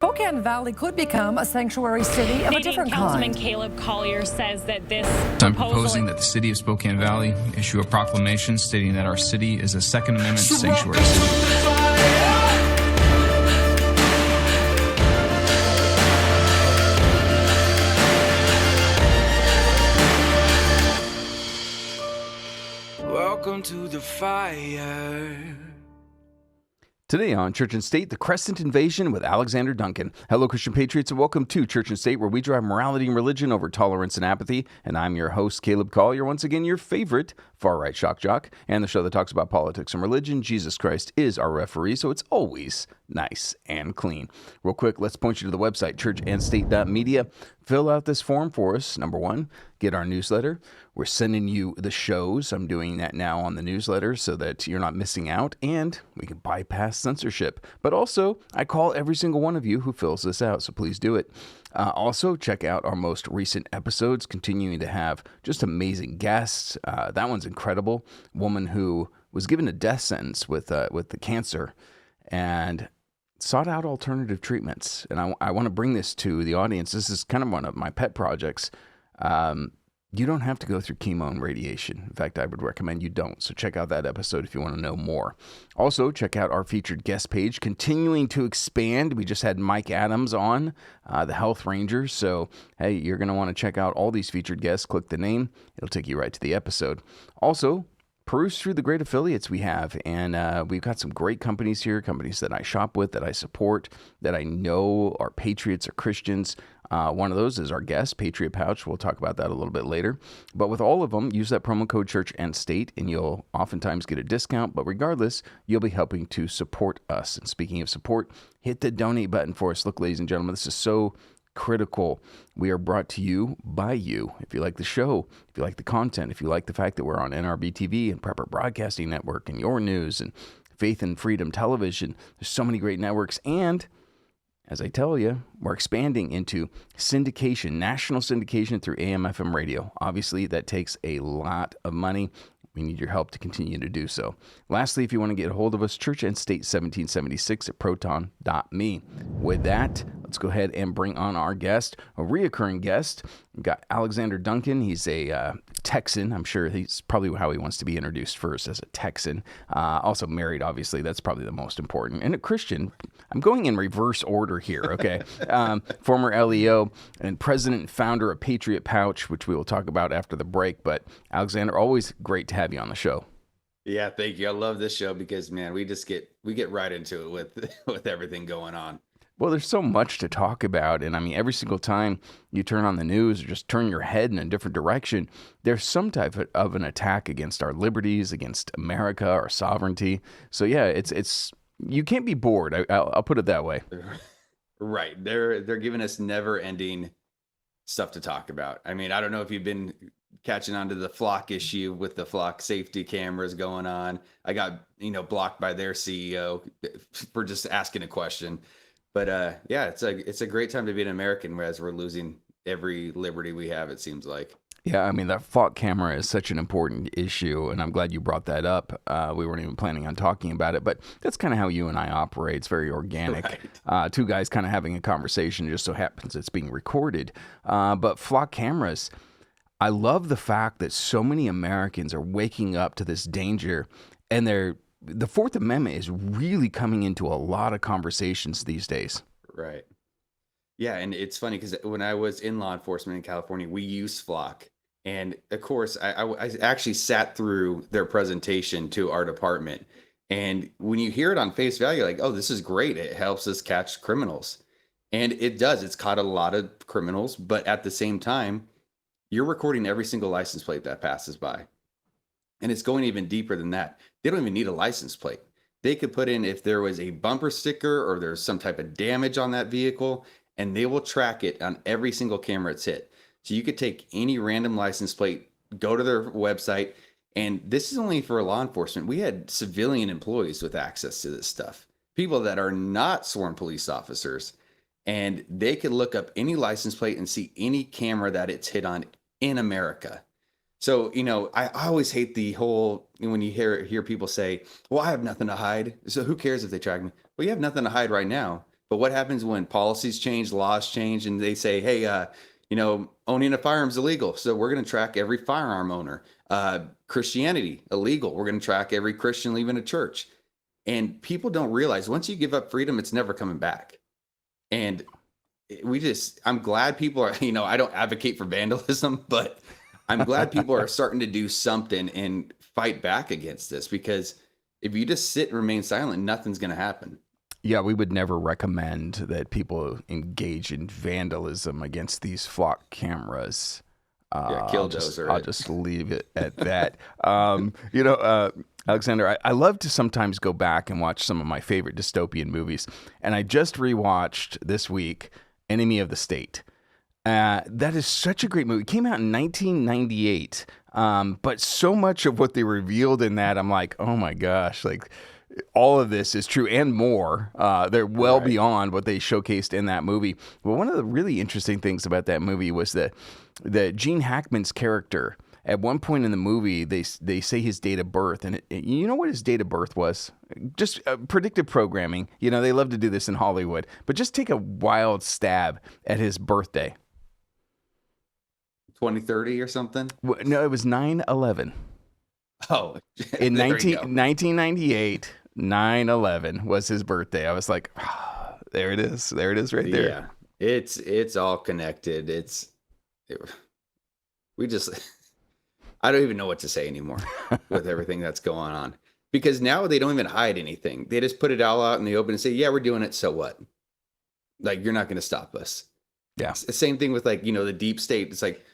Spokane Valley could become a sanctuary city of a different Councilman kind. Caleb Collier says that this I'm proposing that the city of Spokane Valley issue a proclamation stating that our city is a Second Amendment sanctuary city. Welcome to the fire. Today on Church and State, the Crescent Invasion with Alexander Duncan. Hello, Christian Patriots, and welcome to Church and State, where we drive morality and religion over tolerance and apathy. And I'm your host, Caleb Collier, once again, your favorite far-right shock jock, and the show that talks about politics and religion. Jesus Christ is our referee, so it's always nice and clean. Real quick, let's point you to the website, churchandstate.media. Fill out this form for us. Number one, get our newsletter. We're sending you the shows. I'm doing that now on the newsletter so that you're not missing out, and we can bypass censorship. But also, I call every single one of you who fills this out, so please do it. Also, check out our most recent episodes, continuing to have just amazing guests. That one's incredible. Woman who was given a death sentence with the cancer and sought out alternative treatments. And I want to bring this to the audience. This is kind of one of my pet projects. You don't have to go through chemo and radiation. In fact, I would recommend you don't. So check out that episode if you want to know more. Also, check out our featured guest page, continuing to expand. We just had Mike Adams on, the Health Ranger. So, hey, you're going to want to check out all these featured guests. Click the name. It'll take you right to the episode. Also, peruse through the great affiliates we have, and we've got some great companies here, companies that I shop with, that I support, that I know are patriots or Christians. One of those is our guest, Patriot Pouch. We'll talk about that a little bit later. But with all of them, use that promo code Church and State, and you'll oftentimes get a discount. But regardless, you'll be helping to support us. And speaking of support, hit the donate button for us. Look, ladies and gentlemen, this is so critical. We are brought to you by you. If you like the show, if you like the content, if you like the fact that we're on NRBTV and Prepper Broadcasting Network and Your News and Faith and Freedom Television, there's so many great networks. And as I tell you, we're expanding into syndication, national syndication through AM/FM radio. Obviously, that takes a lot of money. We need your help to continue to do so. Lastly, if you want to get a hold of us, Church and State 1776 at proton.me. With that, let's go ahead and bring on our guest, a reoccurring guest. We've got Alexander Duncan. He's a Texan. I'm sure he's probably how he wants to be introduced first, as a Texan. Also married, obviously. That's probably the most important. And a Christian. I'm going in reverse order here, okay? Former LEO and president and founder of Patriot Pouch, which we will talk about after the break. But Alexander, always great to have you on the show. Yeah, thank you. I love this show because, man, we get right into it with everything going on. Well, there's so much to talk about. And I mean, every single time you turn on the news or just turn your head in a different direction, there's some type of an attack against our liberties, against America, our sovereignty. So yeah, it's you can't be bored. I'll put it that way. Right. They're giving us never-ending stuff to talk about. I mean, I don't know if you've been catching on to the flock issue with the flock safety cameras going on. I got, blocked by their CEO for just asking a question. But yeah, it's a great time to be an American, whereas we're losing every liberty we have, it seems like. Yeah, I mean, that flock camera is such an important issue, and I'm glad you brought that up. We weren't even planning on talking about it, but that's kind of how you and I operate. It's very organic. Right. Two guys kind of having a conversation. It just so happens it's being recorded. But flock cameras, I love the fact that so many Americans are waking up to this danger, and the Fourth Amendment is really coming into a lot of conversations these days. Right. Yeah, and it's funny because when I was in law enforcement in California, we used flock. And of course, I actually sat through their presentation to our department. And when you hear it on face value, you're like, oh, this is great. It helps us catch criminals. And it does. It's caught a lot of criminals. But at the same time, you're recording every single license plate that passes by. And it's going even deeper than that. They don't even need a license plate. They could put in if there was a bumper sticker or there's some type of damage on that vehicle, and they will track it on every single camera it's hit. So you could take any random license plate, go to their website, and this is only for law enforcement. We had civilian employees with access to this stuff, people that are not sworn police officers, and they could look up any license plate and see any camera that it's hit on in America. So, I always hate the whole, when you hear people say, well, I have nothing to hide. So who cares if they track me? Well, you have nothing to hide right now. But what happens when policies change, laws change, and they say, hey, owning a firearm is illegal, so we're going to track every firearm owner. Christianity, illegal. We're going to track every Christian leaving a church. And people don't realize once you give up freedom, it's never coming back. And I'm glad people are, I don't advocate for vandalism, but I'm glad people are starting to do something and fight back against this, because if you just sit and remain silent, nothing's going to happen. Yeah, we would never recommend that people engage in vandalism against these flock cameras. I'll just leave it at that. Alexander, I love to sometimes go back and watch some of my favorite dystopian movies. And I just rewatched this week Enemy of the State. That is such a great movie. It came out in 1998. But so much of what they revealed in that, I'm like, oh my gosh, like all of this is true and more. They're well beyond what they showcased in that movie. But one of the really interesting things about that movie was that Gene Hackman's character, at one point in the movie, they say his date of birth, and you know what his date of birth was? Just predictive programming. They love to do this in Hollywood, but just take a wild stab at his birthday. 2030 or something? No, it was 9/11. Oh, in 1998, 9/11 was his birthday. I was like, there it is. There it is right there. Yeah, it's all connected. I don't even know what to say anymore with everything that's going on, because now they don't even hide anything. They just put it all out in the open and say, yeah, we're doing it. So what? Like, you're not going to stop us. Yeah. It's the same thing with the deep state. It's like,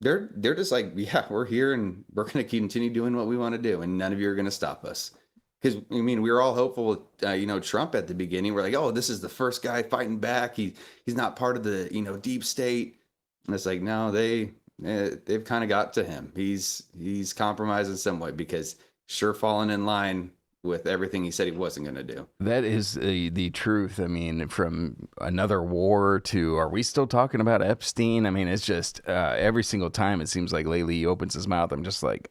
they're just like, yeah, we're here and we're going to continue doing what we want to do. And none of you are going to stop us. Because, we were all hopeful with, Trump at the beginning. We're like, oh, this is the first guy fighting back. He's not part of the, deep state. And it's like, no, they've kind of got to him. He's compromising somewhat, because sure falling in line with everything he said he wasn't going to do. That is the truth. From another war to, are we still talking about Epstein? It's just every single time it seems like lately he opens his mouth, I'm just like,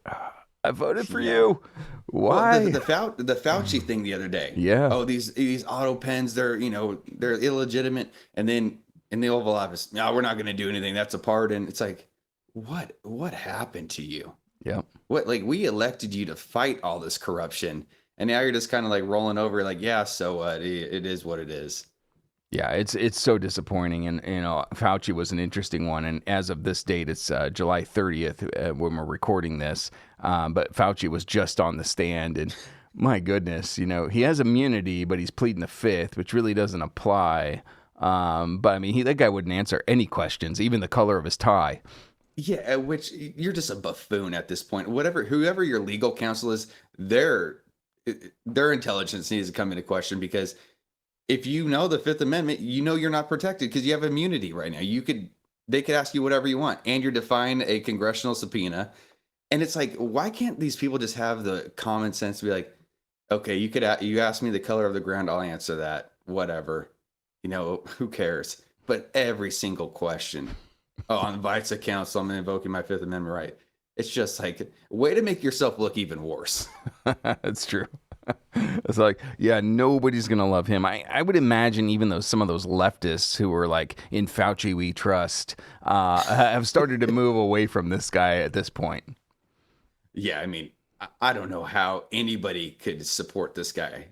I voted for you. Why? Well, the Fauci thing the other day. Yeah. Oh, these auto pens, they're illegitimate. And then in the Oval Office, no, we're not going to do anything. That's a pardon. It's like, what happened to you? Yeah. We elected you to fight all this corruption, and now you're just kind of like rolling over, like, yeah, so what? It is what it is. Yeah, it's so disappointing, and Fauci was an interesting one. And as of this date, it's July 30th when we're recording this. But Fauci was just on the stand, and my goodness, he has immunity, but he's pleading the fifth, which really doesn't apply. But that guy wouldn't answer any questions, even the color of his tie. Yeah, which you're just a buffoon at this point. Whoever your legal counsel is, their intelligence needs to come into question, because if you know the Fifth Amendment, you're not protected because you have immunity right now. They could ask you whatever you want, and you're defying a congressional subpoena. And it's like, why can't these people just have the common sense to be like, okay, you ask me the color of the ground, I'll answer that, whatever. Who cares? But every single question, on invites a counsel, I'm invoking my Fifth Amendment right. It's just like, way to make yourself look even worse. That's true. It's like, yeah, nobody's going to love him. I would imagine even though some of those leftists who were like, in Fauci we trust, have started to move away from this guy at this point. Yeah, I don't know how anybody could support this guy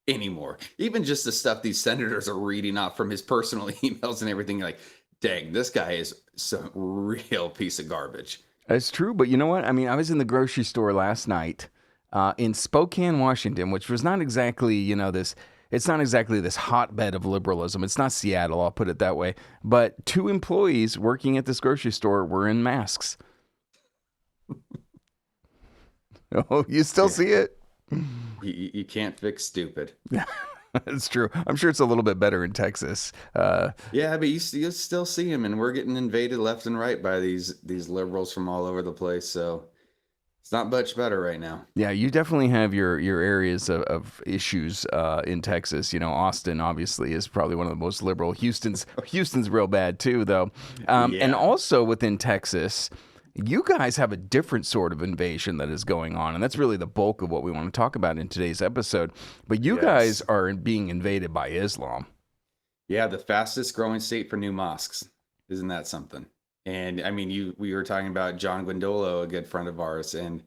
anymore. Even just the stuff these senators are reading off from his personal emails and everything, like, dang, this guy is some real piece of garbage. That's true, but you know what? I was in the grocery store last night in Spokane, Washington, which was not exactly, it's not exactly this hotbed of liberalism. It's not Seattle, I'll put it that way. But 2 employees working at this grocery store were in masks. Oh, you still see it? You can't fix stupid. It's true. I'm sure it's a little bit better in Texas. Yeah, but you still see them, and we're getting invaded left and right by these liberals from all over the place. So it's not much better right now. Yeah, you definitely have your areas of issues in Texas. Austin obviously is probably one of the most liberal. Houston's real bad too, though. And also within Texas, you guys have a different sort of invasion that is going on, and that's really the bulk of what we want to talk about in today's episode. But you guys are being invaded by Islam. Yeah, the fastest growing state for new mosques. Isn't that something? And I mean, we were talking about John Guindolo, a good friend of ours, and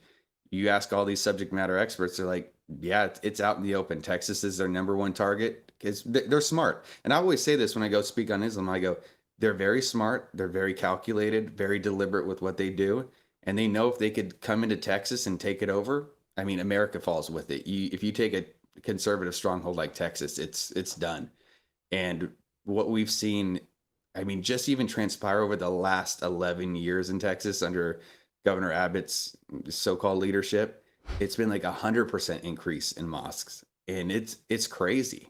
you ask all these subject matter experts, they're like, yeah, it's out in the open. Texas is their number one target because they're smart. And I always say this when I go speak on Islam, I go, they're very smart, they're very calculated, very deliberate with what they do. And they know if they could come into Texas and take it over, I mean, America falls with it. If you take a conservative stronghold like Texas, it's done. And what we've seen, I mean, just even transpire over the last 11 years in Texas under Governor Abbott's so-called leadership, it's been like 100% increase in mosques. And it's crazy.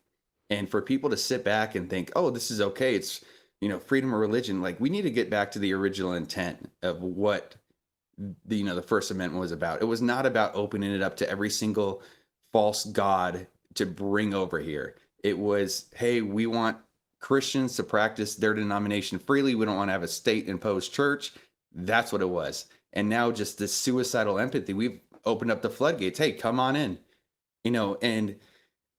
And for people to sit back and think, oh, this is okay. It's, freedom of religion. Like, we need to get back to the original intent of what the First Amendment was about. It was not about opening it up to every single false god to bring over here. It was, hey, we want Christians to practice their denomination freely. We don't want to have a state-imposed church. That's what it was. And now just this suicidal empathy, we've opened up the floodgates. Hey, come on in. And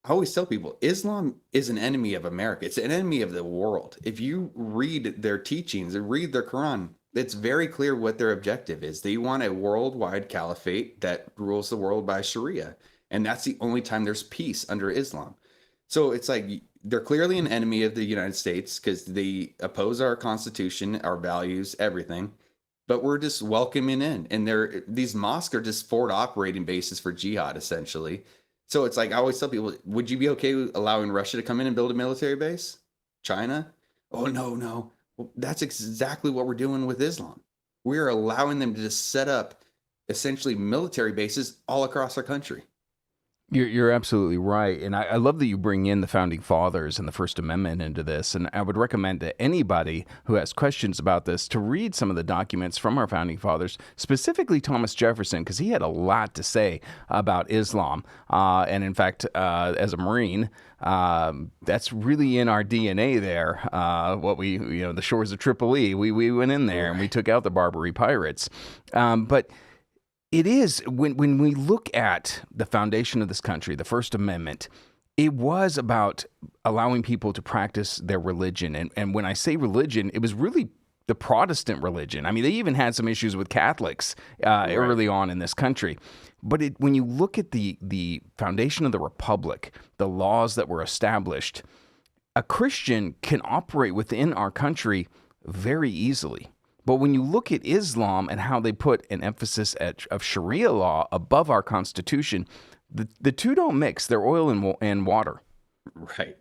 I always tell people, Islam is an enemy of America. It's an enemy of the world. If you read their teachings and read their Quran, it's very clear what their objective is. They want a worldwide caliphate that rules the world by Sharia. And that's the only time there's peace under Islam. So it's like they're clearly an enemy of the United States because they oppose our Constitution, our values, everything. But we're just welcoming in. And these mosques are just forward operating bases for jihad, essentially. So it's like I always tell people, would you be okay with allowing Russia to come in and build a military base? China? Oh, no. Well, that's exactly what we're doing with Islam. We're allowing them to just set up essentially military bases all across our country. You're absolutely right. And I love that you bring in the Founding Fathers and the First Amendment into this. And I would recommend to anybody who has questions about this to read some of the documents from our Founding Fathers, specifically Thomas Jefferson, because he had a lot to say about Islam. And in fact, as a Marine, that's really in our DNA there. The shores of Tripoli, we went in there and we took out the Barbary pirates. But it is, when we look at the foundation of this country, the First Amendment, it was about allowing people to practice their religion. And when I say religion, it was really the Protestant religion. I mean, they even had some issues with Catholics early on in this country. But when you look at the foundation of the Republic, the laws that were established, a Christian can operate within our country very easily. But when you look at Islam and how they put an emphasis of Sharia law above our Constitution, the two don't mix. They're oil and water. Right.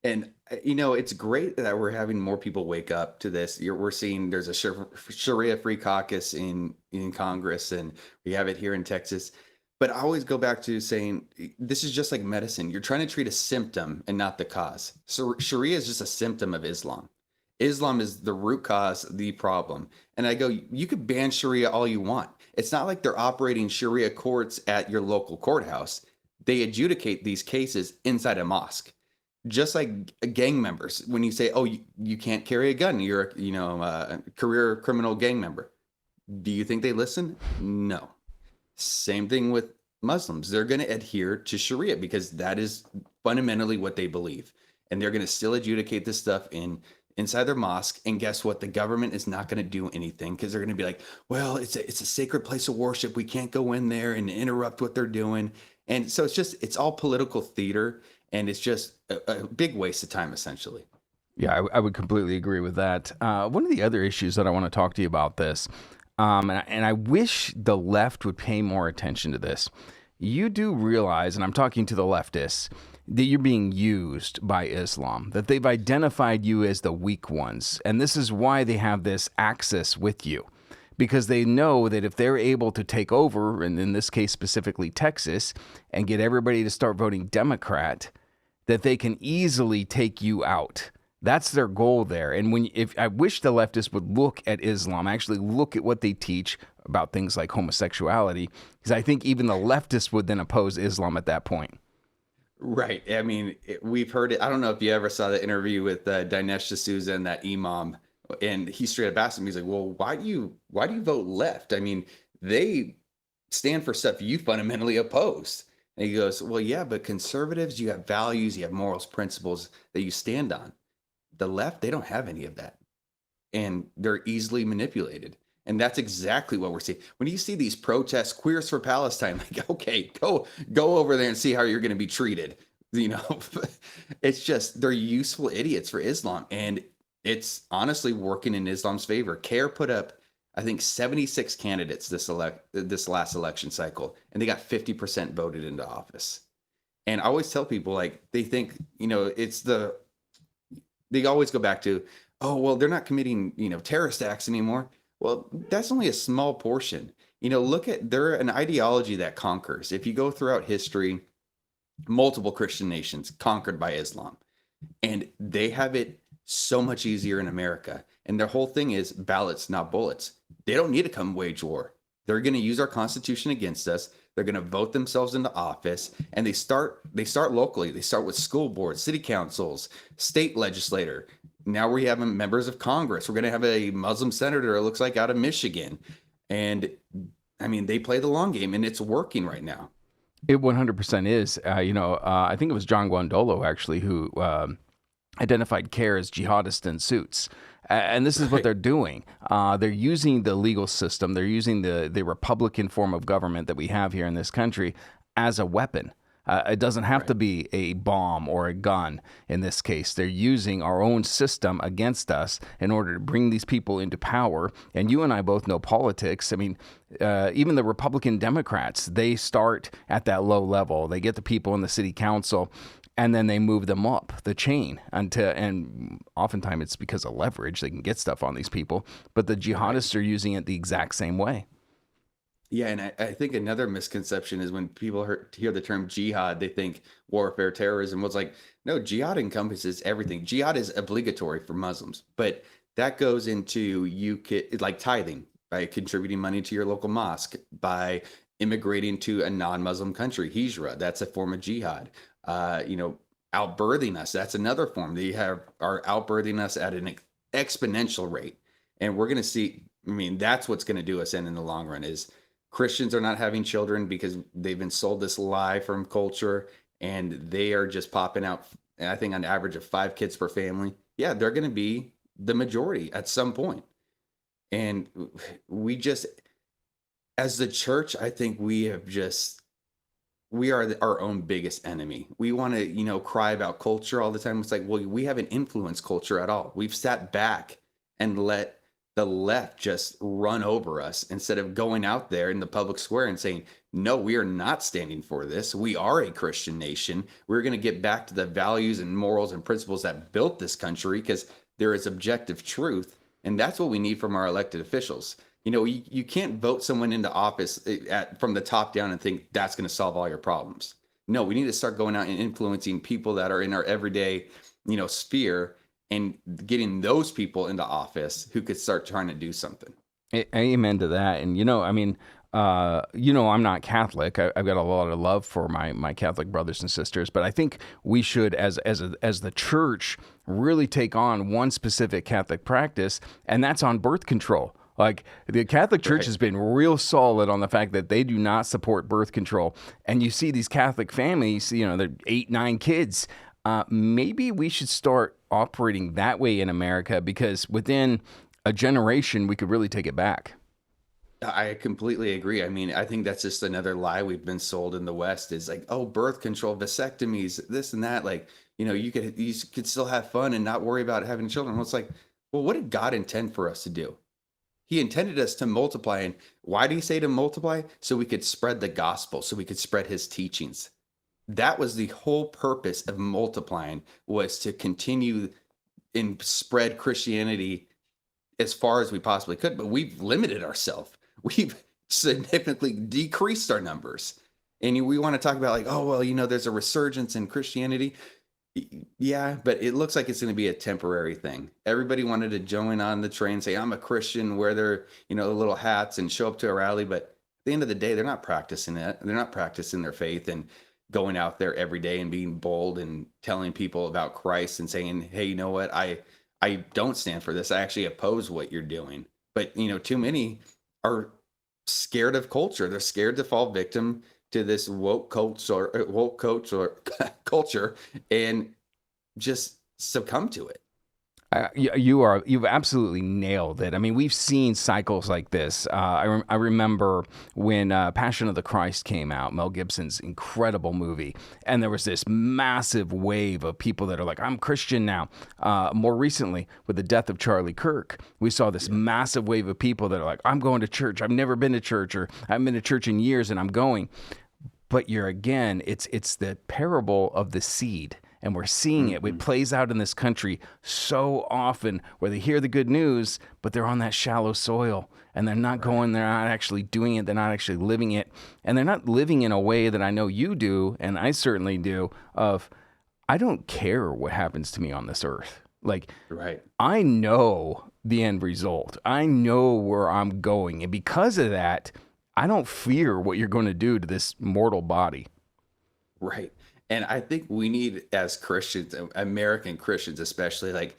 And, it's great that we're having more people wake up to this. We're seeing there's a Sharia-free caucus in Congress, and we have it here in Texas. But I always go back to saying this is just like medicine. You're trying to treat a symptom and not the cause. So Sharia is just a symptom of Islam. Islam is the root cause, the problem. And I go, you could ban Sharia all you want. It's not like they're operating Sharia courts at your local courthouse. They adjudicate these cases inside a mosque. Just like gang members, when you say, oh, you can't carry a gun, you're a career criminal gang member. Do you think they listen? No. Same thing with Muslims. They're going to adhere to Sharia because that is fundamentally what they believe. And they're going to still adjudicate this stuff inside their mosque. And guess what? The government is not going to do anything because they're going to be like, well, it's a sacred place of worship. We can't go in there and interrupt what they're doing. And so it's all political theater, and it's just a big waste of time, essentially. Yeah, I would completely agree with that. One of the other issues that I want to talk to you about this, and I wish the left would pay more attention to this. You do realize, and I'm talking to the leftists, that you're being used by Islam, that they've identified you as the weak ones. And this is why they have this axis with you, because they know that if they're able to take over, and in this case specifically Texas, and get everybody to start voting Democrat, that they can easily take you out. That's their goal there. And I wish the leftists would look at Islam, actually look at what they teach about things like homosexuality, because I think even the leftists would then oppose Islam at that point. Right. I mean, we've heard it. I don't know if you ever saw the interview with Dinesh D'Souza and that imam, and he straight up asked him, he's like, well, why do you vote left? I mean, they stand for stuff you fundamentally oppose. And he goes, well, yeah, but conservatives, you have values, you have morals, principles that you stand on. The left, they don't have any of that. And they're easily manipulated. And that's exactly what we're seeing. When you see these protests, Queers for Palestine, like, okay, go over there and see how you're going to be treated. You know, it's just, they're useful idiots for Islam. And it's honestly working in Islam's favor. CARE put up, I think, 76 candidates this last election cycle, and they got 50% voted into office. And I always tell people, like, they think, you know, they always go back to, oh, well, they're not committing, you know, terrorist acts anymore. Well, that's only a small portion. You know, they're an ideology that conquers. If you go throughout history, multiple Christian nations conquered by Islam, and they have it so much easier in America. And their whole thing is ballots, not bullets. They don't need to come wage war. They're going to use our Constitution against us. They're going to vote themselves into office, and they start locally. They start with school boards, city councils, state legislator. Now we have members of Congress. We're going to have a Muslim senator, it looks like, out of Michigan. And I mean, they play the long game, and it's working right now. It 100% is. I think it was John Guandolo, actually, who identified CARE as jihadist in suits. And this is what they're doing. They're using the legal system. They're using the Republican form of government that we have here in this country as a weapon. It doesn't have to be a bomb or a gun in this case. They're using our own system against us in order to bring these people into power. And you and I both know politics. I mean, even the Republican Democrats, they start at that low level. They get the people in the city council, and then they move them up the chain and oftentimes it's because of leverage. They can get stuff on these people. But the jihadists are using it the exact same way. Yeah, and I think another misconception is when people hear the term jihad, they think warfare, terrorism. Well, it's like, no, jihad encompasses everything. Jihad is obligatory for Muslims, but that goes into like tithing, by contributing money to your local mosque, by immigrating to a non-Muslim country, hijra, that's a form of jihad. Outbirthing us, that's another form. They are outbirthing us at an exponential rate. And we're going to see, I mean, that's what's going to do us in the long run is Christians are not having children because they've been sold this lie from culture, and they are just popping out, I think, on average of 5 kids per family. Yeah, they're going to be the majority at some point. And we just, as the church, I think we are our own biggest enemy. We want to, cry about culture all the time. It's like, well, we haven't influenced culture at all. We've sat back and let the left just run over us instead of going out there in the public square and saying, no, we are not standing for this. We are a Christian nation. We're going to get back to the values and morals and principles that built this country, because there is objective truth. And that's what we need from our elected officials. You can't vote someone into office from the top down and think that's going to solve all your problems. No, we need to start going out and influencing people that are in our everyday, sphere, and getting those people into office who could start trying to do something. Amen to that. And, I'm not Catholic. I've got a lot of love for my Catholic brothers and sisters, but I think we should, as the church, really take on one specific Catholic practice, and that's on birth control. Like, the Catholic Church has been real solid on the fact that they do not support birth control. And you see these Catholic families, they're 8, 9 kids. Maybe we should start operating that way in America, because within a generation, we could really take it back. I completely agree. I mean, I think that's just another lie we've been sold in the West, is like, oh, birth control, vasectomies, this and that. Like, you could still have fun and not worry about having children. Well, it's like, well, what did God intend for us to do? He intended us to multiply. And why did he say to multiply? So we could spread the gospel, so we could spread his teachings. That was the whole purpose of multiplying, was to continue and spread Christianity as far as we possibly could. But we've limited ourselves. We've significantly decreased our numbers. And we want to talk about like, oh, well, there's a resurgence in Christianity. Yeah, but it looks like it's going to be a temporary thing. Everybody wanted to join on the train, say, I'm a Christian, wear their, little hats and show up to a rally. But at the end of the day, they're not practicing it. They're not practicing their faith and going out there every day and being bold and telling people about Christ and saying, hey, you know what? I don't stand for this. I actually oppose what you're doing. But, too many are scared of culture. They're scared to fall victim to this woke culture and just succumb to it. You've absolutely nailed it. I mean, we've seen cycles like this. I remember when Passion of the Christ came out, Mel Gibson's incredible movie, and there was this massive wave of people that are like, I'm Christian now. More recently, with the death of Charlie Kirk, we saw this massive wave of people that are like, I'm going to church. I've never been to church, or I haven't been to church in years, and I'm going. But it's the parable of the seed. And we're seeing it. It plays out in this country so often where they hear the good news, but they're on that shallow soil and they're not going, they're not actually doing it. They're not actually living it. And they're not living in a way that I know you do, and I certainly do, of I don't care what happens to me on this earth. Like, I know the end result. I know where I'm going. And because of that, I don't fear what you're going to do to this mortal body. Right. And I think we need, as Christians, American Christians especially, like,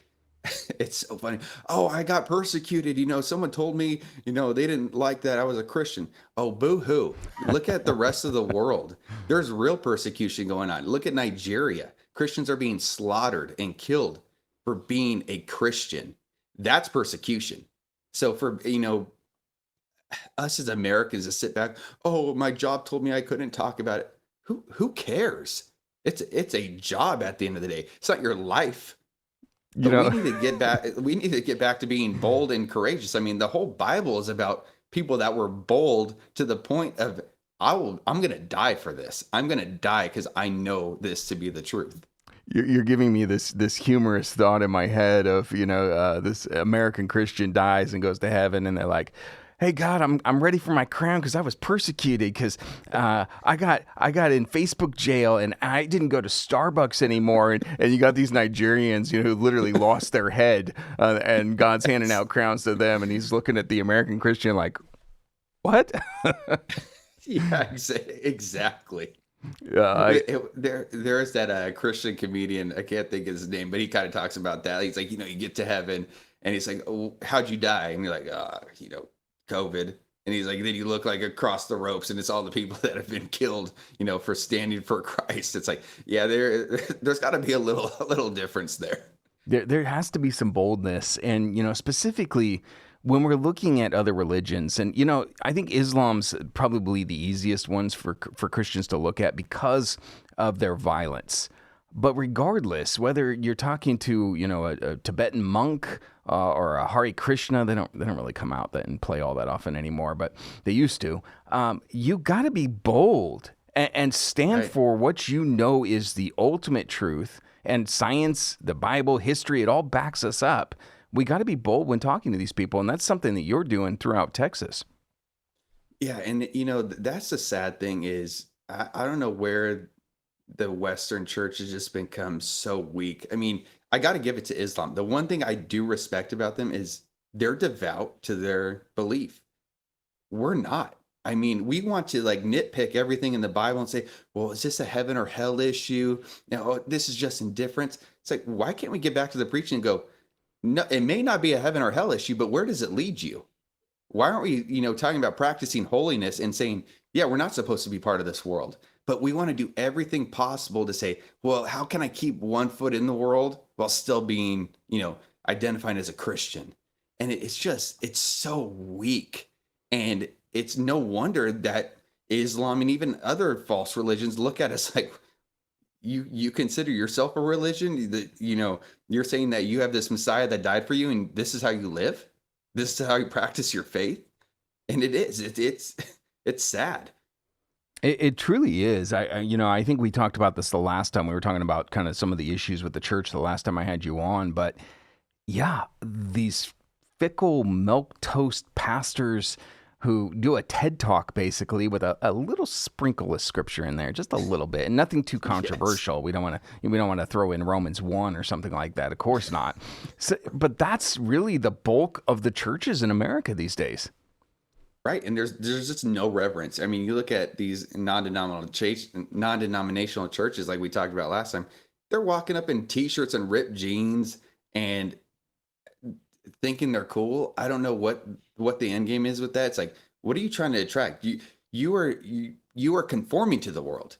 it's so funny. Oh, I got persecuted. Someone told me, they didn't like that I was a Christian. Oh, boo-hoo. Look at the rest of the world. There's real persecution going on. Look at Nigeria. Christians are being slaughtered and killed for being a Christian. That's persecution. So for, us as Americans to sit back, oh, my job told me I couldn't talk about it. Who cares? It's a job at the end of the day. It's not your life. We need to get back. We need to get back to being bold and courageous. I mean, the whole Bible is about people that were bold to the point of, I'm going to die for this. I'm going to die because I know this to be the truth. You're giving me this humorous thought in my head of, this American Christian dies and goes to heaven, and they're like, hey God, I'm ready for my crown because I was persecuted because I got in Facebook jail and I didn't go to Starbucks anymore, and you got these Nigerians who literally lost their head, and God's handing out crowns to them, and he's looking at the American Christian like, what? Yeah, exactly. There's that Christian comedian, I can't think of his name, but he kind of talks about that. He's like, you get to heaven and he's like, oh, how'd you die? And you're like, COVID. And he's like, then you look like across the ropes and it's all the people that have been killed, for standing for Christ. It's like, yeah, there's got to be a little difference there. There has to be some boldness. And, specifically when we're looking at other religions, and, I think Islam's probably the easiest ones for Christians to look at because of their violence. But regardless, whether you're talking to, a Tibetan monk or a Hare Krishna, they don't really come out and play all that often anymore, but they used to. You got to be bold and stand for what you know is the ultimate truth. And science, the Bible, history, it all backs us up. We got to be bold when talking to these people, and that's something that you're doing throughout Texas. Yeah, and that's the sad thing is I don't know where the Western church has just become so weak. I mean, I got to give it to Islam. The one thing I do respect about them is they're devout to their belief. We're not. I mean, we want to like nitpick everything in the Bible and say, well, is this a heaven or hell issue? This is just indifference. It's like, why can't we get back to the preaching and go, no, it may not be a heaven or hell issue, but where does it lead you? Why aren't we, talking about practicing holiness and saying, yeah, we're not supposed to be part of this world, but we want to do everything possible to say, well, how can I keep one foot in the world while still being, identified as a Christian? And it's so weak. And it's no wonder that Islam and even other false religions look at us like, you consider yourself a religion? You're saying that you have this Messiah that died for you and this is how you live? This is how you practice your faith? And it is. It's sad. It truly is. I think we talked about this the last time we were talking about kind of some of the issues with the church the last time I had you on. But yeah, these fickle milquetoast pastors who do a TED Talk basically with a little sprinkle of scripture in there, just a little bit, and nothing too controversial. Yes. We don't want to throw in Romans 1 or something like that. Of course not. But that's really the bulk of the churches in America these days. Right. And there's just no reverence. I mean, you look at these non-denominational churches like we talked about last time, they're walking up in t-shirts and ripped jeans and thinking they're cool. I don't know what the end game is with that. It's like, what are you trying to attract? You are conforming to the world.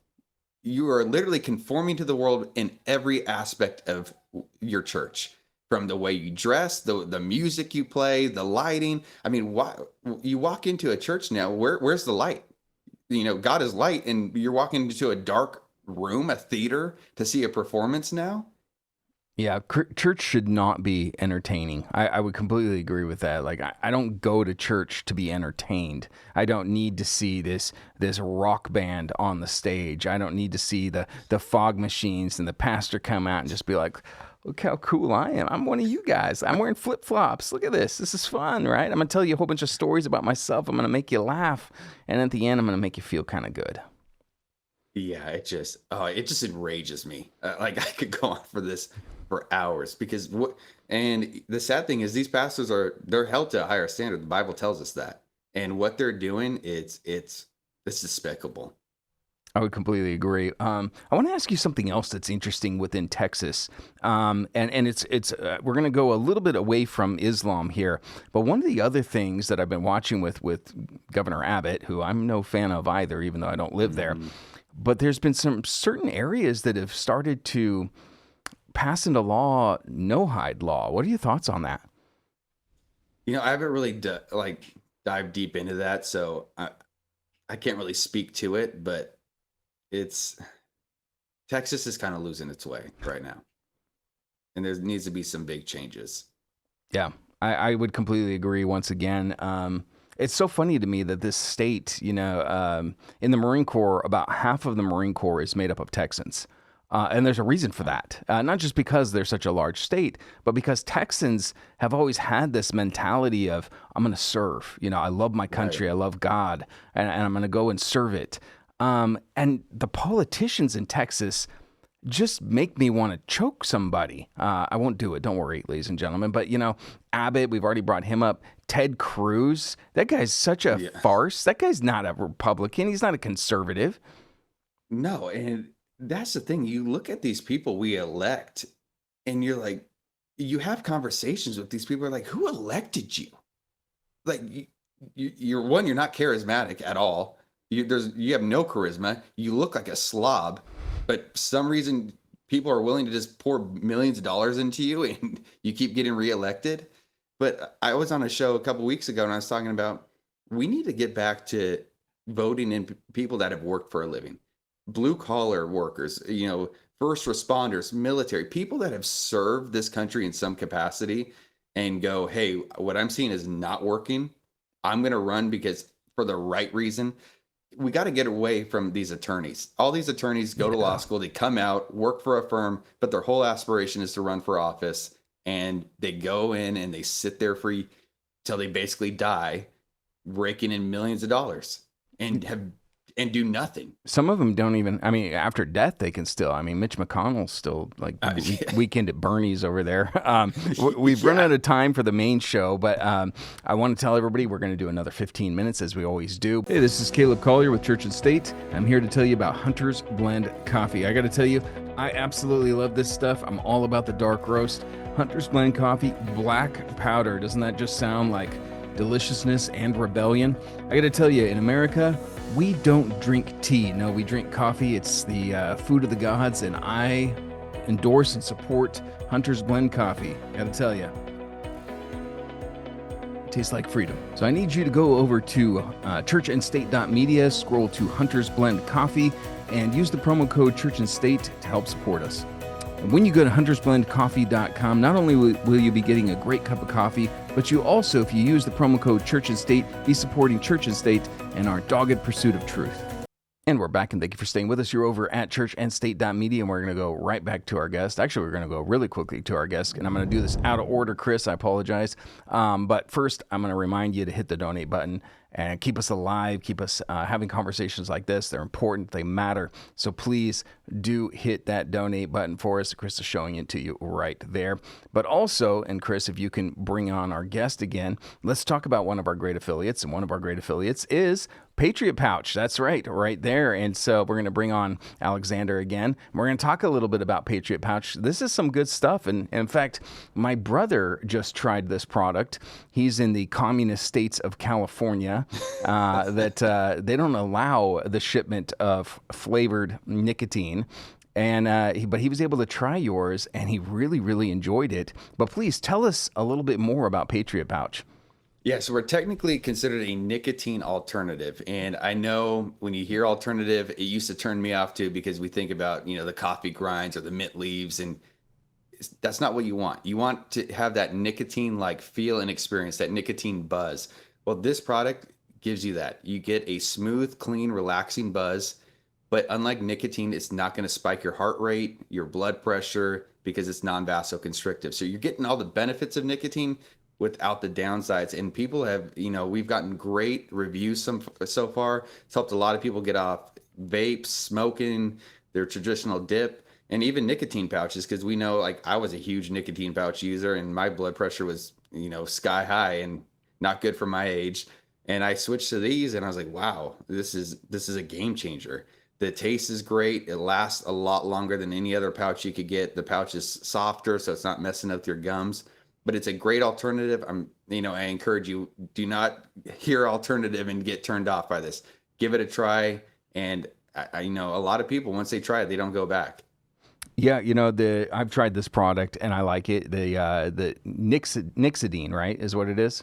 You are literally conforming to the world in every aspect of your church. from the way you dress, the music you play, the lighting. I mean, why you walk into a church now? Where's the light? God is light, and you're walking into a dark room, a theater, to see a performance now. Yeah, church should not be entertaining. I would completely agree with that. Like, I don't go to church to be entertained. I don't need to see this rock band on the stage. I don't need to see the fog machines and the pastor come out and just be like, look how cool I am. I'm one of you guys. I'm wearing flip-flops. Look at this. This is fun, right? I'm going to tell you a whole bunch of stories about myself. I'm going to make you laugh. And at the end, I'm going to make you feel kind of good. Yeah, it just enrages me. Like, I could go on for hours because and the sad thing is these pastors they're held to a higher standard. The Bible tells us that. And what they're doing, it's despicable. I would completely agree. I want to ask you something else that's interesting within Texas, and it's we're going to go a little bit away from Islam here. But one of the other things that I've been watching with Governor Abbott, who I'm no fan of either, even though I don't live there, but there's been some certain areas that have started to pass into law, no-hide law. What are your thoughts on that? I haven't really dived deep into that, so I can't really speak to it, but Texas is kind of losing its way right now. And there needs to be some big changes. Yeah, I would completely agree once again. It's so funny to me that this state, in the Marine Corps, about half of the Marine Corps is made up of Texans. And there's a reason for that. Not just because they're such a large state, but because Texans have always had this mentality of, I'm going to serve. I love my country. Right. I love God. And I'm going to go and serve it. And the politicians in Texas just make me want to choke somebody. I won't do it. Don't worry, ladies and gentlemen. But, Abbott, we've already brought him up. Ted Cruz, that guy's such a farce. That guy's not a Republican. He's not a conservative. No, and that's the thing. You look at these people we elect, and you're like, you have conversations with these people. Are like, who elected you? Like, you're not charismatic at all. You have no charisma. You look like a slob, but for some reason people are willing to just pour millions of dollars into you, and you keep getting reelected. But I was on a show a couple weeks ago, and I was talking about we need to get back to voting in people that have worked for a living. Blue collar workers, first responders, military, people that have served this country in some capacity and go, hey, what I'm seeing is not working. I'm going to run because for the right reason. We got to get away from these attorneys. All these attorneys go to law school, they come out, work for a firm, but their whole aspiration is to run for office. And they go in and they sit there free till they basically die, raking in millions of dollars and do nothing. Some of them don't even, after death, they can still, Mitch McConnell's still weekend at Bernie's over there. We've run out of time for the main show, but I want to tell everybody we're going to do another 15 minutes as we always do. Hey, this is Caleb Collier with Church and State. I'm here to tell you about Hunter's Blend Coffee. I got to tell you, I absolutely love this stuff. I'm all about the dark roast. Hunter's Blend Coffee, black powder. Doesn't that just sound like deliciousness and rebellion? I got to tell you, in America, we don't drink tea. No, we drink coffee. It's the food of the gods, and I endorse and support Hunter's Blend Coffee. Gotta tell you, it tastes like freedom. So I need you to go over to churchandstate.media, scroll to Hunter's Blend Coffee, and use the promo code Church and State to help support us. And when you go to huntersblendcoffee.com, not only will you be getting a great cup of coffee, but you also, if you use the promo code Church and State, be supporting Church and State and our dogged pursuit of truth. And we're back, and thank you for staying with us. You're over at churchandstate.media, and we're going to go right back to our guest. Actually, we're going to go really quickly to our guest, and I'm going to do this out of order, Chris. I apologize. But first, I'm going to remind you to hit the donate button and keep us alive, keep us having conversations like this. They're important. They matter. So please do hit that donate button for us. Chris is showing it to you right there. But also, and Chris, if you can bring on our guest again, let's talk about one of our great affiliates. And one of our great affiliates is Patriot Pouch. That's right there. And so we're going to bring on Alexander again. We're going to talk a little bit about Patriot Pouch. This is some good stuff. And in fact, my brother just tried this product. He's in the communist states of California that they don't allow the shipment of flavored nicotine. And but he was able to try yours, and he really, really enjoyed it. But please tell us a little bit more about Patriot Pouch. Yeah, so we're technically considered a nicotine alternative. And I know when you hear alternative, it used to turn me off too, because we think about, the coffee grinds or the mint leaves, and that's not what you want. You want to have that nicotine-like feel and experience, that nicotine buzz. Well, this product gives you that. You get a smooth, clean, relaxing buzz. But unlike nicotine, it's not going to spike your heart rate, your blood pressure, because it's non-vasoconstrictive. So you're getting all the benefits of nicotine without the downsides. And people have, we've gotten great reviews so far. It's helped a lot of people get off vapes, smoking, their traditional dip, and even nicotine pouches, because we know, like, I was a huge nicotine pouch user, and my blood pressure was, sky high and not good for my age. And I switched to these, and I was like, wow, this is a game changer. The taste is great. It lasts a lot longer than any other pouch you could get. The pouch is softer, so it's not messing up your gums. But it's a great alternative. I encourage you, do not hear alternative and get turned off by this. Give it a try. And I know a lot of people, once they try it, they don't go back. Yeah, I've tried this product and I like it. The Nixidine, right, is what it is?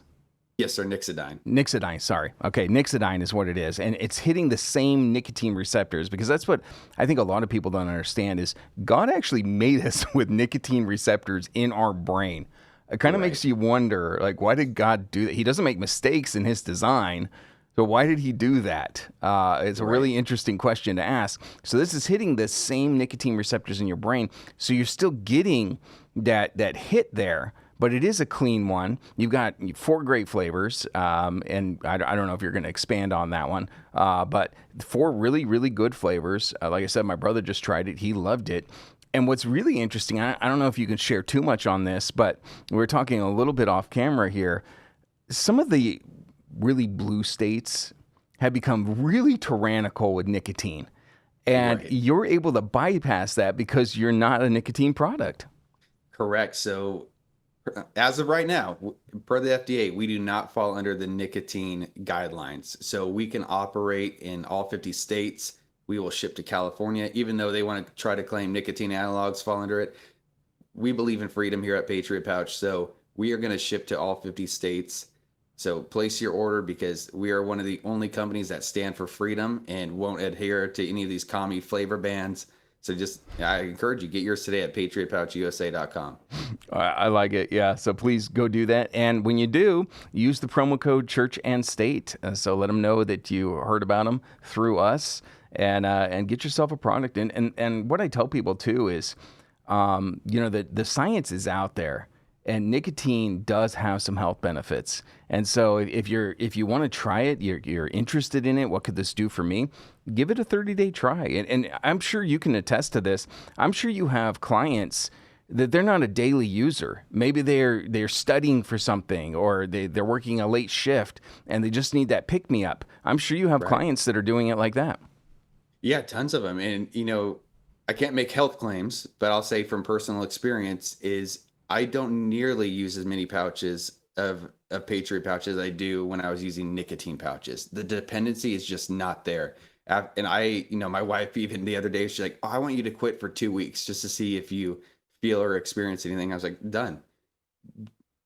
Yes, sir. Nixidine. Nixidine, sorry. Okay, Nixidine is what it is. And it's hitting the same nicotine receptors, because that's what I think a lot of people don't understand is God actually made us with nicotine receptors in our brain. It kind of makes you wonder, like, why did God do that? He doesn't make mistakes in his design. So why did he do that? It's a really interesting question to ask. So this is hitting the same nicotine receptors in your brain. So you're still getting that hit there, but it is a clean one. You've got 4 great flavors, and I don't know if you're going to expand on that one, but 4 really, really good flavors. Like I said, my brother just tried it. He loved it. And what's really interesting, I don't know if you can share too much on this, but we're talking a little bit off camera here. Some of the really blue states have become really tyrannical with nicotine. And you're able to bypass that because you're not a nicotine product. Correct. So as of right now, per the FDA, we do not fall under the nicotine guidelines. So we can operate in all 50 states. We will ship to California, even though they want to try to claim nicotine analogs fall under it. We believe in freedom here at Patriot Pouch. So we are going to ship to all 50 states. So place your order, because we are one of the only companies that stand for freedom and won't adhere to any of these commie flavor bans. So I encourage you, get yours today at patriotpouchusa.com. I like it. Yeah. So please go do that. And when you do, use the promo code Church and State. So let them know that you heard about them through us, and get yourself a product. And what I tell people too is, the science is out there. And nicotine does have some health benefits. And so if you want to try it, you're interested in it, what could this do for me? Give it a 30-day try. And I'm sure you can attest to this. I'm sure you have clients that they're not a daily user. Maybe they're studying for something, or they're working a late shift and they just need that pick-me-up. I'm sure you have clients that are doing it like that. Yeah, tons of them. And, I can't make health claims, but I'll say from personal experience is I don't nearly use as many pouches of Patriot Pouch as I do when I was using nicotine pouches. The dependency is just not there. And my wife, even the other day, she's like, oh, I want you to quit for 2 weeks just to see if you feel or experience anything. I was like, done.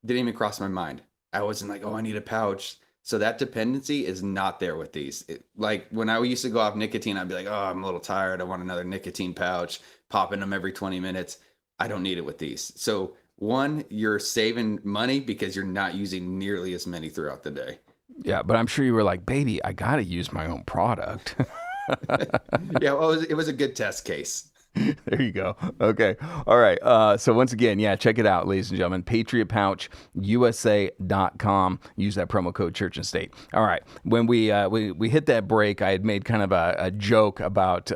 Didn't even cross my mind. I wasn't like, oh, I need a pouch. So that dependency is not there with these. Like when I used to go off nicotine, I'd be like, oh, I'm a little tired. I want another nicotine pouch, popping them every 20 minutes. I don't need it with these. So one, you're saving money because you're not using nearly as many throughout the day. Yeah, but I'm sure you were like, baby, I got to use my own product. Yeah, well, it was a good test case. There you go. Okay. All right. So once again, check it out, ladies and gentlemen. PatriotPouchUSA.com. Use that promo code Church and State. All right. When we hit that break, I had made kind of a joke about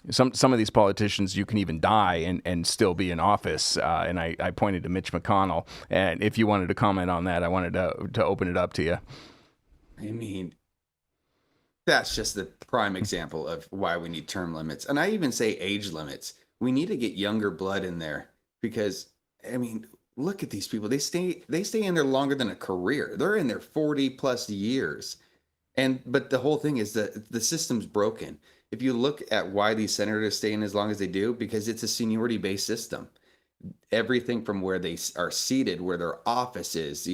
some of these politicians, you can even die and still be in office. And I pointed to Mitch McConnell. And if you wanted to comment on that, I wanted to open it up to you. I mean, that's just the prime example of why we need term limits. And I even say age limits. We need to get younger blood in there because, I mean, look at these people. They stay in there longer than a career. They're in there 40 plus years. But the whole thing is that the system's broken. if you look at why these senators stay in as long as they do, because it's a seniority based system. Everything from where they are seated, where their office is,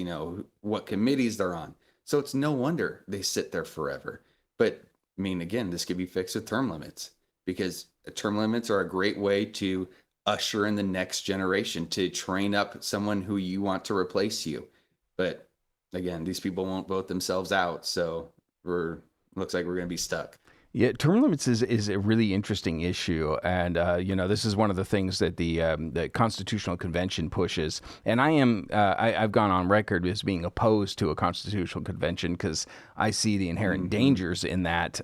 what committees they're on. So it's no wonder they sit there forever. But I mean, again, this could be fixed with term limits, because term limits are a great way to usher in the next generation, to train up someone who you want to replace you. But again, these people won't vote themselves out. So looks like we're going to be stuck. Yeah, term limits is a really interesting issue, and this is one of the things that the Constitutional Convention pushes. And I've gone on record as being opposed to a Constitutional Convention because I see the inherent dangers in that.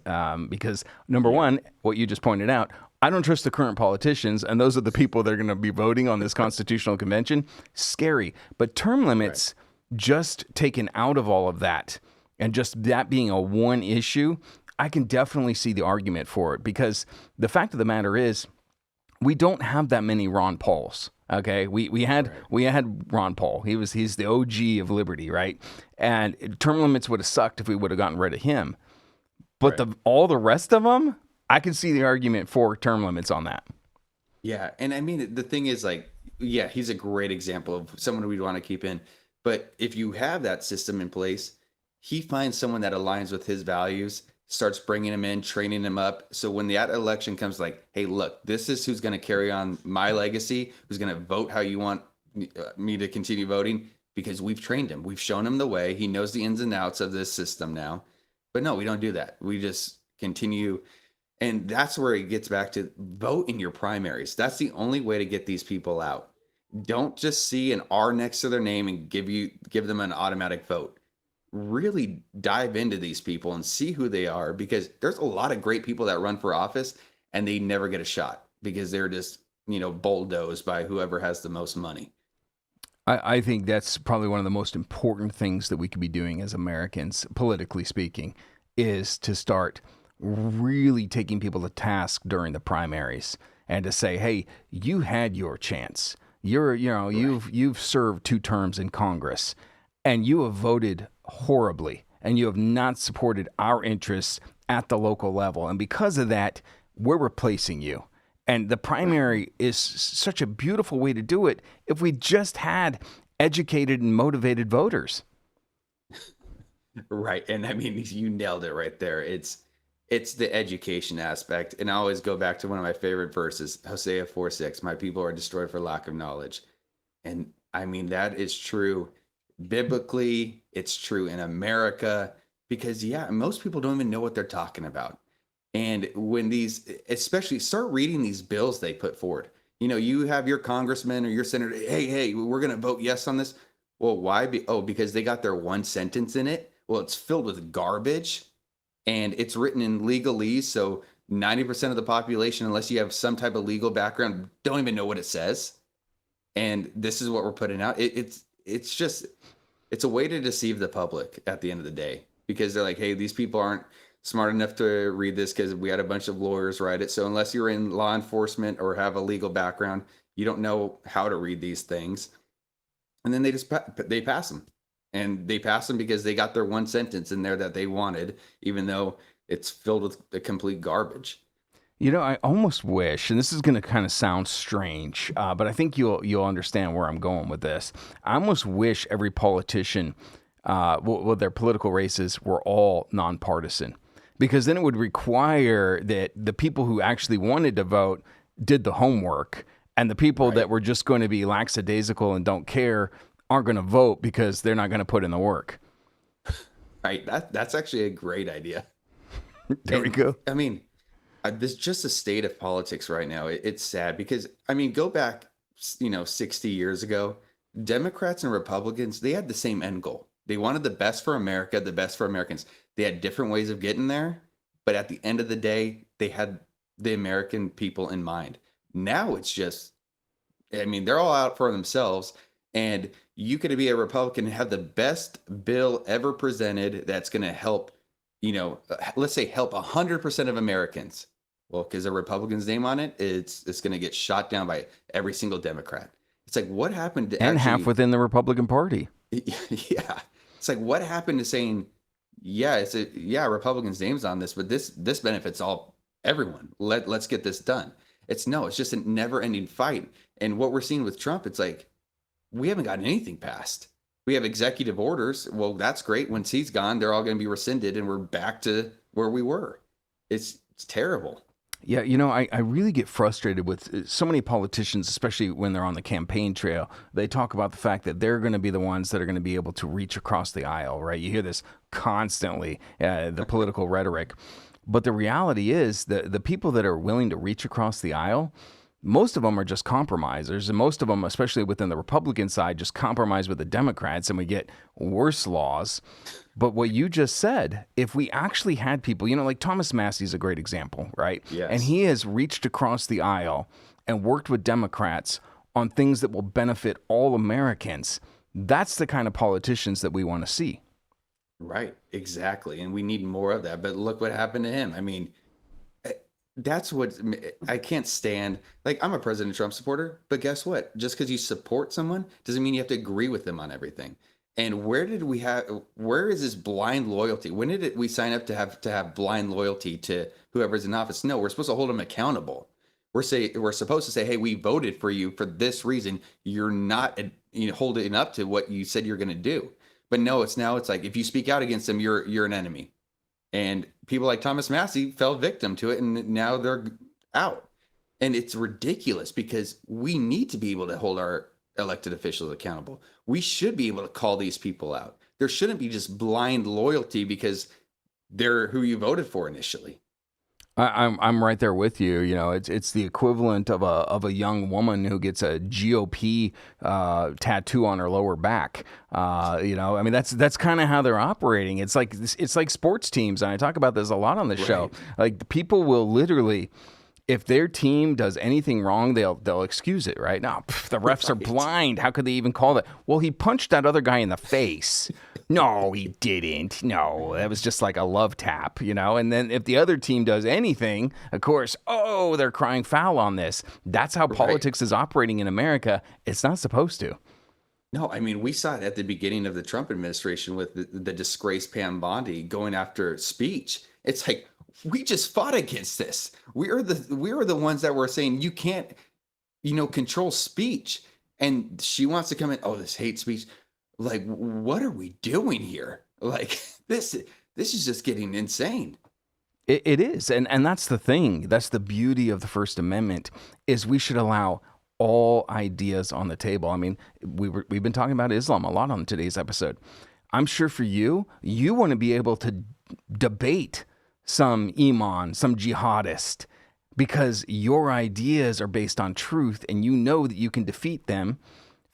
Because number one, what you just pointed out, I don't trust the current politicians, and those are the people that are going to be voting on this Constitutional Convention. Scary, but term limits just taken out of all of that, and just that being a one issue. I can definitely see the argument for it, because the fact of the matter is we don't have that many Ron Pauls. Okay, we had Ron Paul. He's the OG of liberty, right? And term limits would have sucked if we would have gotten rid of him. But all the rest of them, I can see the argument for term limits on that. Yeah, and I mean, the thing is, he's a great example of someone we'd want to keep in. But if you have that system in place, he finds someone that aligns with his values, starts bringing him in, training him up. So when that election comes, like, hey, look, this is who's going to carry on my legacy, who's going to vote how you want me to continue voting, because we've trained him. We've shown him the way. He knows the ins and outs of this system now. But no, we don't do that. We just continue. And that's where it gets back to vote in your primaries. That's the only way to get these people out. Don't just see an R next to their name and give them an automatic vote. Really dive into these people and see who they are, because there's a lot of great people that run for office and they never get a shot because they're just, bulldozed by whoever has the most money. I think that's probably one of the most important things that we could be doing as Americans, politically speaking, is to start really taking people to task during the primaries and to say, hey, you had your chance. You've served 2 terms in Congress, and you have voted horribly, and you have not supported our interests at the local level. And because of that, we're replacing you. And the primary is such a beautiful way to do it if we just had educated and motivated voters. Right. And I mean, you nailed it right there. It's the education aspect. And I always go back to one of my favorite verses, Hosea 4:6, my people are destroyed for lack of knowledge. And I mean, that is true biblically. It's true in America, because most people don't even know what they're talking about. And when especially start reading these bills they put forward, you have your congressman or your senator, hey, we're going to vote yes on this. Well, why? Because they got their one sentence in it. Well, it's filled with garbage, and it's written in legalese. So 90% of the population, unless you have some type of legal background, don't even know what it says. And this is what we're putting out. It's a way to deceive the public at the end of the day, because they're like, hey, these people aren't smart enough to read this because we had a bunch of lawyers write it. So unless you're in law enforcement or have a legal background, you don't know how to read these things. And then they pass them. And they pass them because they got their one sentence in there that they wanted, even though it's filled with the complete garbage. I almost wish, and this is going to kind of sound strange, but I think you'll understand where I'm going with this. I almost wish every politician, their political races were all nonpartisan, because then it would require that the people who actually wanted to vote did the homework, and the people that were just going to be lackadaisical and don't care aren't going to vote because they're not going to put in the work. Right. That's actually a great idea. There we go. I mean, this just a state of politics right now. It's sad because, I mean, go back, 60 years ago, Democrats and Republicans, they had the same end goal. They wanted the best for America, the best for Americans. They had different ways of getting there, but at the end of the day, they had the American people in mind. Now it's just, I mean, they're all out for themselves, and you could be a Republican and have the best bill ever presented that's going to help, let's say help 100% of Americans. Well, because a Republican's name on it, it's going to get shot down by every single Democrat. It's like, what happened to half within the Republican Party? Yeah. It's like, what happened to saying, Republican's name's on this, but this benefits all everyone. Let's get this done. It's just a never ending fight. And what we're seeing with Trump, it's like, we haven't gotten anything passed. We have executive orders. Well, that's great. Once he's gone, they're all going to be rescinded and we're back to where we were. It's terrible. Yeah, I really get frustrated with so many politicians, especially when they're on the campaign trail. They talk about the fact that they're going to be the ones that are going to be able to reach across the aisle, right? You hear this constantly, the political rhetoric. But the reality is that the people that are willing to reach across the aisle, most of them are just compromisers, and most of them, especially within the Republican side, just compromise with the Democrats, and we get worse laws. But what you just said, if we actually had people, like Thomas Massey's a great example, right? Yes. And he has reached across the aisle and worked with Democrats on things that will benefit all Americans. That's the kind of politicians that we want to see. Right, exactly. And we need more of that. But look what happened to him. I mean, that's what I can't stand. Like, I'm a President Trump supporter, but guess what? Just because you support someone doesn't mean you have to agree with them on everything. And where is this blind loyalty? When did we sign up to have blind loyalty to whoever's in office? No, we're supposed to hold them accountable. We're supposed to say, hey, we voted for you for this reason. You're not holding up to what you said you're going to do. But no, it's like, if you speak out against them, you're an enemy. And people like Thomas Massey fell victim to it, and now they're out. And it's ridiculous because we need to be able to hold our elected officials accountable. We should be able to call these people out. There shouldn't be just blind loyalty because they're who you voted for initially. I'm right there with you. It's the equivalent of a young woman who gets a GOP tattoo on her lower back. I mean, that's kind of how they're operating. It's like sports teams, and I talk about this a lot on the show. Like, people will literally, if their team does anything wrong, they'll excuse it, right? No, the refs are blind. How could they even call that? Well, he punched that other guy in the face. No, he didn't. No, that was just like a love tap, And then if the other team does anything, of course, they're crying foul on this. That's how politics is operating in America. It's not supposed to. No, I mean, we saw it at the beginning of the Trump administration with the disgraced Pam Bondi going after speech. It's like, we just fought against this. We are the ones that were saying you can't, control speech. And she wants to come in, this hate speech. Like, what are we doing here? Like, this is just getting insane. It is. And that's the thing. That's the beauty of the First Amendment, is we should allow all ideas on the table. I mean, we've been talking about Islam a lot on today's episode. I'm sure for you want to be able to debate some imam, some jihadist, because your ideas are based on truth, and you know that you can defeat them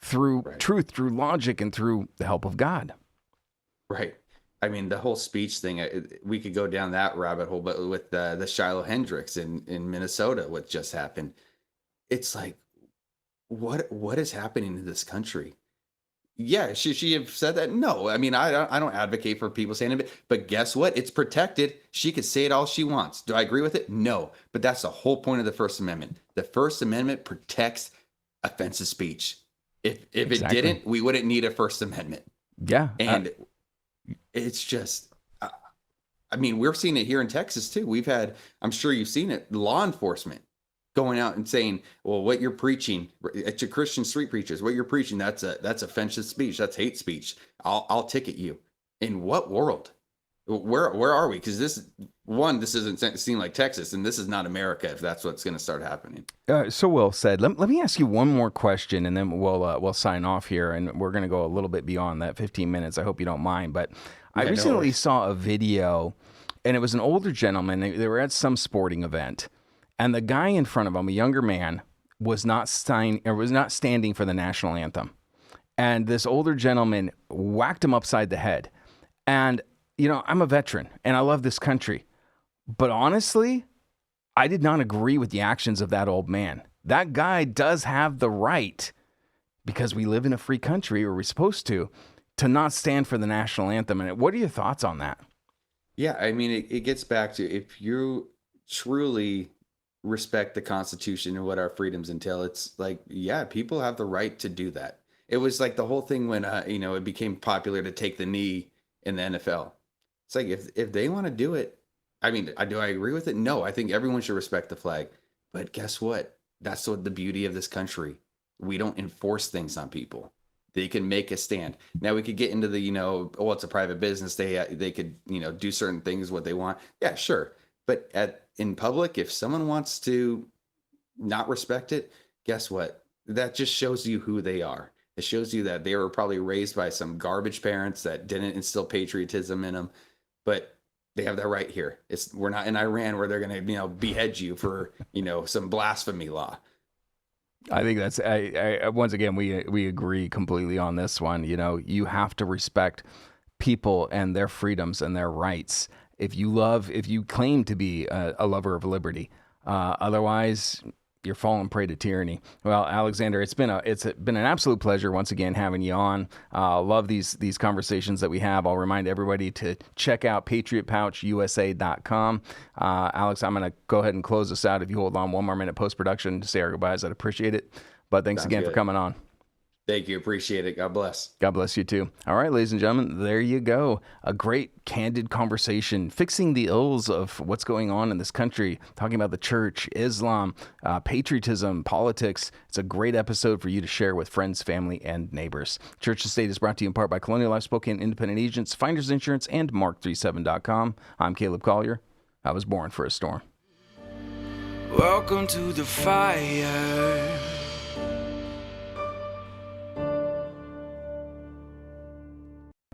through truth, through logic, and through the help of God. Right. I mean, the whole speech thing, we could go down that rabbit hole, but with the Shiloh Hendricks in Minnesota, what just happened, it's like, what is happening in this country? Yeah, should she have said that? No, I mean, I don't advocate for people saying it, but guess what? It's protected. She could say it all she wants. Do I agree with it? No, but that's the whole point of the First Amendment. The First Amendment protects offensive speech. If it didn't, we wouldn't need a First Amendment. Yeah, and it's just, I mean, we're seeing it here in Texas too. We've had, I'm sure you've seen it, law enforcement going out and saying, well, what you're preaching, it's your Christian street preachers, what you're preaching, that's offensive speech, that's hate speech. I'll ticket you. In what world? Where are we? Because this doesn't seem like Texas, and this is not America if that's what's going to start happening. So well said. Let me ask you one more question, and then we'll sign off here, and we're going to go a little bit beyond that 15 minutes. I hope you don't mind, but I recently saw a video, and it was an older gentleman. They were at some sporting event, and the guy in front of him, a younger man, was not standing for the national anthem, and this older gentleman whacked him upside the head, and I'm a veteran and I love this country, but honestly, I did not agree with the actions of that old man. That guy does have the right, because we live in a free country, or we're supposed to not stand for the national anthem. And what are your thoughts on that? Yeah, I mean, it gets back to, if you truly respect the Constitution and what our freedoms entail, it's like, yeah, people have the right to do that. It was like the whole thing when, it became popular to take the knee in the NFL. It's like, if they want to do it, I mean, do I agree with it? No, I think everyone should respect the flag. But guess what? That's what the beauty of this country. We don't enforce things on people. They can make a stand. Now we could get into the, oh, it's a private business. They could, do certain things what they want. Yeah, sure. But in public, if someone wants to not respect it, guess what? That just shows you who they are. It shows you that they were probably raised by some garbage parents that didn't instill patriotism in them. But they have that right here. We're not in Iran where they're going to, behead you for, some blasphemy law. I think that's once again we agree completely on this one. You have to respect people and their freedoms and their rights. If you claim to be a lover of liberty, otherwise you're falling prey to tyranny. Well, Alexander, it's been an absolute pleasure once again having you on. Love these conversations that we have. I'll remind everybody to check out patriotpouchusa.com. Alex, I'm going to go ahead and close this out. If you hold on one more minute post-production to say our goodbyes, I'd appreciate it. But thanks again for coming on. Thank you. Appreciate it. God bless. God bless you too. All right, ladies and gentlemen, there you go. A great candid conversation, fixing the ills of what's going on in this country, talking about the church, Islam, patriotism, politics. It's a great episode for you to share with friends, family, and neighbors. Church and State is brought to you in part by Colonial Life Spokane Independent Agents, Finders Insurance, and Mark37.com. I'm Caleb Collier. I was born for a storm. Welcome to the fire.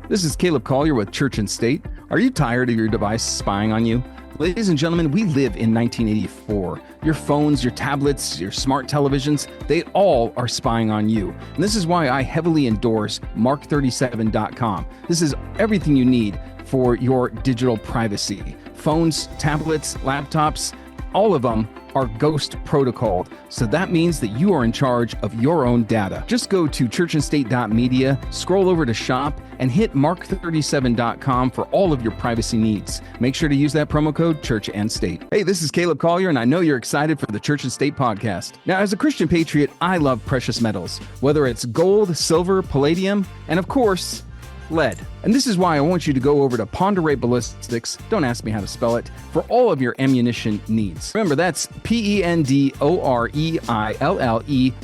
This is Caleb Collier with Church and State. Are you tired of your device spying on you? Ladies and gentlemen, we live in 1984. Your phones, your tablets, your smart televisions, they all are spying on you. And this is why I heavily endorse Mark37.com. This is everything you need for your digital privacy. Phones, tablets, laptops, all of them are ghost protocoled. So that means that you are in charge of your own data. Just go to churchandstate.media, scroll over to shop, and hit mark37.com for all of your privacy needs. Make sure to use that promo code Church and State. Hey, this is Caleb Collier, and I know you're excited for the Church and State podcast. Now, as a Christian patriot, I love precious metals, whether it's gold, silver, palladium, and of course, lead. And this is why I want you to go over to Ponderay Ballistics, don't ask me how to spell it, for all of your ammunition needs. Remember, that's PENDOREILLE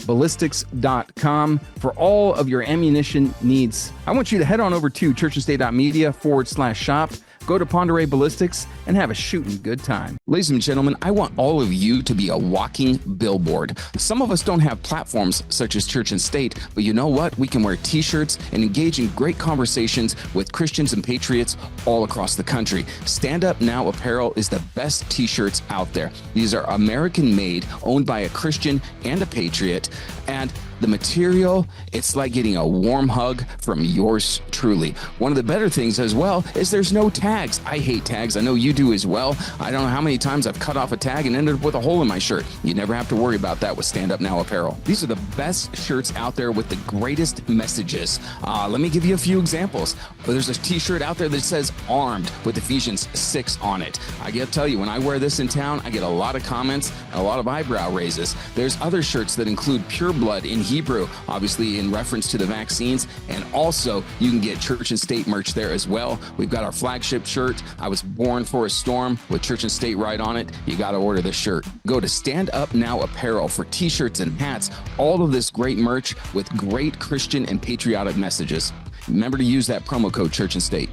ballistics.com for all of your ammunition needs. I want you to head on over to churchandstate.media/shop. Go to Ponderay Ballistics and have a shooting good time. Ladies and gentlemen, I want all of you to be a walking billboard. Some of us don't have platforms such as Church and State, but you know what? We can wear t-shirts and engage in great conversations with Christians and patriots all across the country. Stand Up Now Apparel is the best t-shirts out there. These are American made, owned by a Christian and a patriot, and the material, it's like getting a warm hug from yours truly. One of the better things as well is there's no tags. I hate tags. I know you do as well. I don't know how many times I've cut off a tag and ended up with a hole in my shirt. You never have to worry about that with Stand Up Now Apparel. These are the best shirts out there with the greatest messages. Let me give you a few examples. There's a t-shirt out there that says armed with Ephesians 6 on it. I gotta tell you, when I wear this in town, I get a lot of comments and a lot of eyebrow raises. There's other shirts that include pure blood in Hebrew, obviously in reference to the vaccines, and also you can get Church and State merch there as well. We've got our flagship shirt, I Was Born for a Storm, with Church and State right on it. You got to order this shirt. Go to Stand Up Now Apparel for t-shirts and hats, all of this great merch with great Christian and patriotic messages. Remember to use that promo code Church and State.